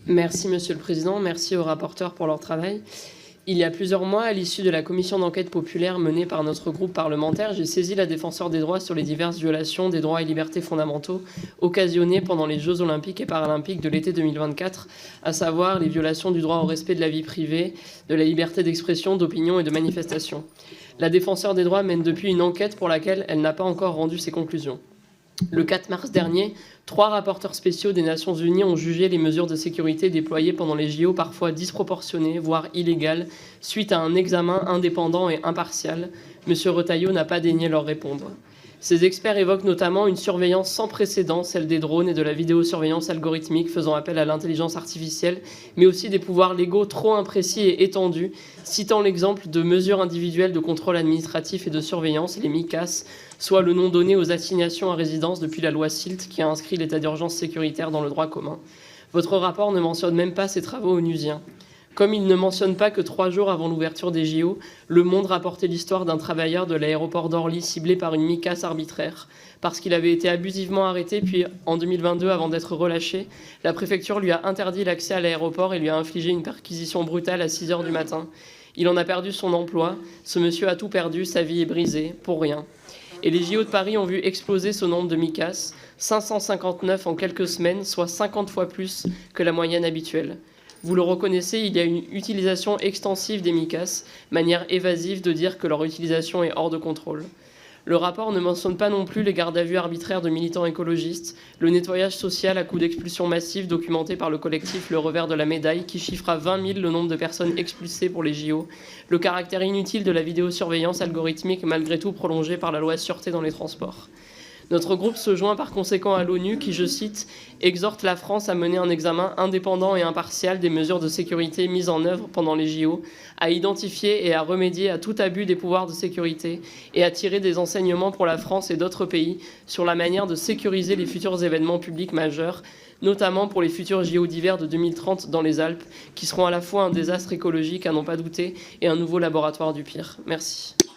Merci Monsieur le Président, merci aux rapporteurs pour leur travail. Il y a plusieurs mois, à l'issue de la commission d'enquête populaire menée par notre groupe parlementaire, j'ai saisi la Défenseure des droits sur les diverses violations des droits et libertés fondamentaux occasionnées pendant les Jeux olympiques et paralympiques de l'été 2024, à savoir les violations du droit au respect de la vie privée, de la liberté d'expression, d'opinion et de manifestation. La Défenseure des droits mène depuis une enquête pour laquelle elle n'a pas encore rendu ses conclusions. Le 4 mars dernier, 3 rapporteurs spéciaux des Nations Unies ont jugé les mesures de sécurité déployées pendant les JO parfois disproportionnées, voire illégales, suite à un examen indépendant et impartial. M. Retailleau n'a pas daigné leur répondre. Ces experts évoquent notamment une surveillance sans précédent, celle des drones et de la vidéosurveillance algorithmique faisant appel à l'intelligence artificielle, mais aussi des pouvoirs légaux trop imprécis et étendus, citant l'exemple de mesures individuelles de contrôle administratif et de surveillance, les MICAS, soit le nom donné aux assignations à résidence depuis la loi SILT qui a inscrit l'état d'urgence sécuritaire dans le droit commun. Votre rapport ne mentionne même pas ces travaux onusiens. Comme il ne mentionne pas que 3 jours avant l'ouverture des JO, Le Monde rapportait l'histoire d'un travailleur de l'aéroport d'Orly ciblé par une MICAS arbitraire. Parce qu'il avait été abusivement arrêté, puis en 2022, avant d'être relâché, la préfecture lui a interdit l'accès à l'aéroport et lui a infligé une perquisition brutale à 6 h du matin. Il en a perdu son emploi. Ce monsieur a tout perdu, sa vie est brisée, pour rien. Et les JO de Paris ont vu exploser ce nombre de MICAS, 559 en quelques semaines, soit 50 fois plus que la moyenne habituelle. Vous le reconnaissez, il y a une utilisation extensive des MICAS, manière évasive de dire que leur utilisation est hors de contrôle. Le rapport ne mentionne pas non plus les gardes à vue arbitraires de militants écologistes, le nettoyage social à coups d'expulsion massive documenté par le collectif Le Revers de la Médaille qui chiffre à 20 000 le nombre de personnes expulsées pour les JO, le caractère inutile de la vidéosurveillance algorithmique malgré tout prolongée par la loi Sûreté dans les transports. Notre groupe se joint par conséquent à l'ONU qui, je cite, « exhorte la France à mener un examen indépendant et impartial des mesures de sécurité mises en œuvre pendant les JO, à identifier et à remédier à tout abus des pouvoirs de sécurité et à tirer des enseignements pour la France et d'autres pays sur la manière de sécuriser les futurs événements publics majeurs, notamment pour les futurs JO d'hiver de 2030 dans les Alpes, qui seront à la fois un désastre écologique à n'en pas douter et un nouveau laboratoire du pire. » Merci.